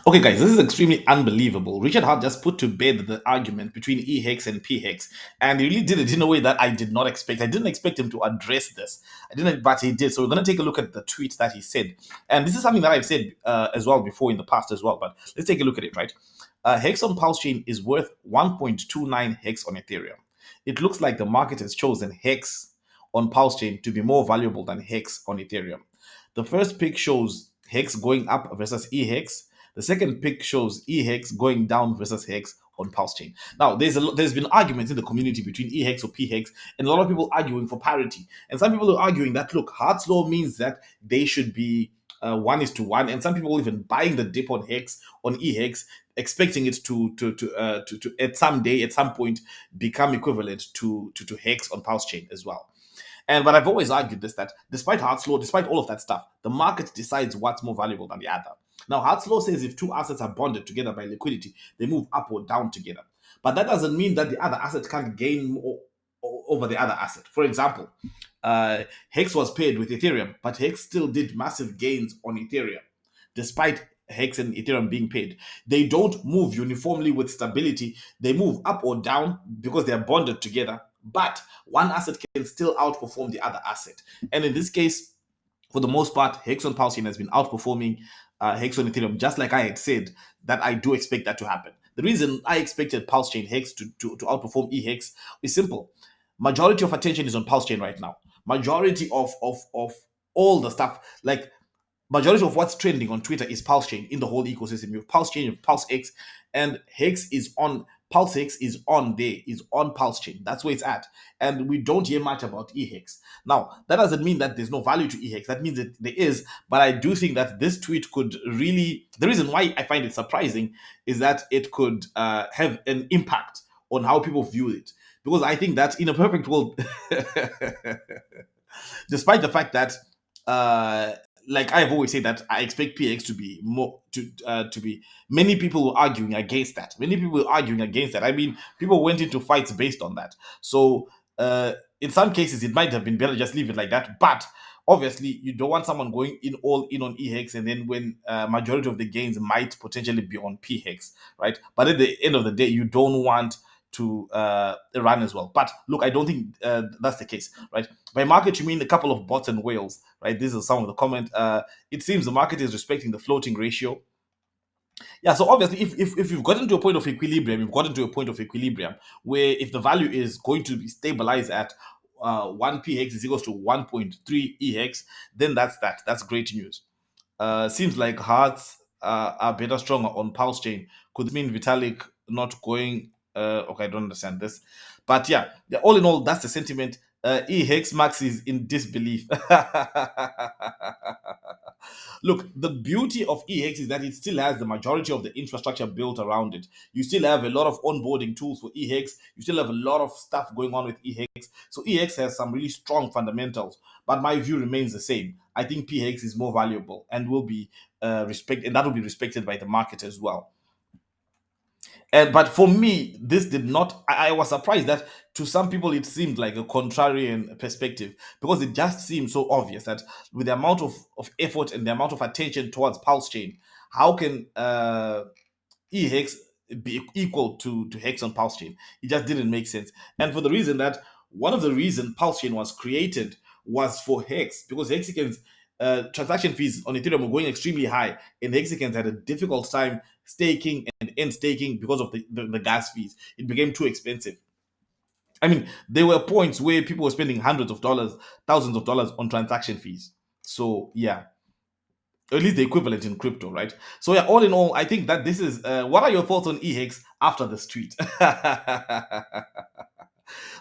Okay, guys, this is extremely unbelievable. Richard Hart just put to bed the argument between E hex and P hex, and he really did it in a way that I did not expect. I didn't expect him to address this. I didn't, but he did. So we're going to take a look at the tweet that he said, and this is something that I've said as well before in the past as well. But let's take a look at it. Right, hex on Pulse chain is worth 1.29 hex on Ethereum. It looks like the market has chosen hex on Pulse chain to be more valuable than hex on Ethereum. The first pick shows hex going up versus E hex. The second pick shows E hex going down versus hex on Pulse chain. Now, there's been arguments in the community between E hex or P hex, and a lot of people arguing for parity. And some people are arguing that look, Hart's law means that they should be 1:1, and some people even buying the dip on hex on E hex, expecting it to at some point become equivalent to hex on Pulse chain as well. And but I've always argued this, that despite Hart's law, despite all of that stuff, the market decides what's more valuable than the other. Now, Hart's law says if two assets are bonded together by liquidity, they move up or down together. But that doesn't mean that the other asset can't gain more over the other asset. For example, Hex was paired with Ethereum, but Hex still did massive gains on Ethereum, despite Hex and Ethereum being paid. They don't move uniformly with stability. They move up or down because they're bonded together, but one asset can still outperform the other asset. And in this case, for the most part, Hex on Pulse has been outperforming Hex on Ethereum, just like I had said that I do expect that to happen. The reason I expected Pulse Chain Hex to outperform eHex is simple. Majority of attention is on Pulse Chain right now. Majority of all the stuff, like majority of what's trending on Twitter is Pulse Chain in the whole ecosystem. You have Pulse Chain, you have PulseX, and Hex is on PulseX is on there, is on Pulse Chain. That's where it's at. And we don't hear much about eHex. Now, that doesn't mean that there's no value to eHex. That means that there is, but I do think that this tweet could really, the reason why I find it surprising is that it could have an impact on how people view it. Because I think that in a perfect world, despite the fact that like I've always said that I expect PX to be more to be. Many people were arguing against that. Many people were arguing against that. I mean, people went into fights based on that. So in some cases, it might have been better just leave it like that. But obviously, you don't want someone going in all in on EHEX, and then when majority of the gains might potentially be on PHEX, right? But at the end of the day, you don't want to run as well. But look, I don't think that's the case, right? By market, you mean a couple of bots and whales, right? These are some of the comment. It seems the market is respecting the floating ratio. Yeah, so obviously, if you've gotten to a point of equilibrium, you've gotten to a point of equilibrium where if the value is going to be stabilized at 1 px is equals to 1.3 ex, then that's great news. Seems like hearts are better stronger on Pulse chain. Could this mean Vitalik not going? Okay, I don't understand this, but yeah, all in all, that's the sentiment. E Hex Max is in disbelief. Look, the beauty of EX is that it still has the majority of the infrastructure built around it. You still have a lot of onboarding tools for EX. You still have a lot of stuff going on with EX. So EX has some really strong fundamentals. But my view remains the same. I think PX is more valuable and will be respected, and that will be respected by the market as well. But for me, this did not. I was surprised that to some people it seemed like a contrarian perspective because it just seemed so obvious that with the amount of effort and the amount of attention towards Pulse Chain, how can eHex be equal to Hex on Pulse Chain? It just didn't make sense. And for the reason that one of the reasons Pulse Chain was created was for Hex, because Hexicans transaction fees on Ethereum were going extremely high, and Hexicans had a difficult time staking and end staking because of the gas fees. It became too expensive. I mean, there were points where people were spending hundreds of dollars, thousands of dollars on transaction fees. So yeah, at least the equivalent in crypto, right? So yeah, all in all, I think that this is. What are your thoughts on eHex after this tweet?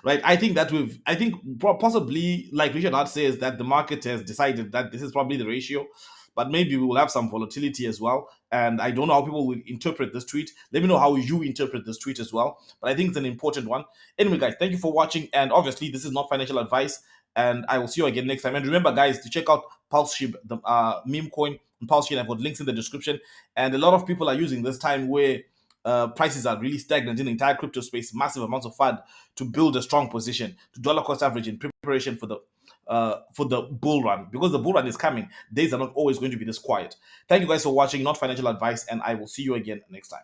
Right? I think that I think possibly, like Richard Hart says, that the market has decided that this is probably the ratio, but maybe we will have some volatility as well. And I don't know how people will interpret this tweet. Let me know how you interpret this tweet as well. But I think it's an important one. Anyway, guys, thank you for watching. And obviously, this is not financial advice. And I will see you again next time. And remember, guys, to check out PulseShib, the meme coin, and PulseShib. I've got links in the description. And a lot of people are using this time where prices are really stagnant in the entire crypto space. Massive amounts of FUD to build a strong position to dollar cost average in preparation for the bull run, because the bull run is coming. Days are not always going to be this quiet. Thank you guys for watching. Not financial advice, and I will see you again next time.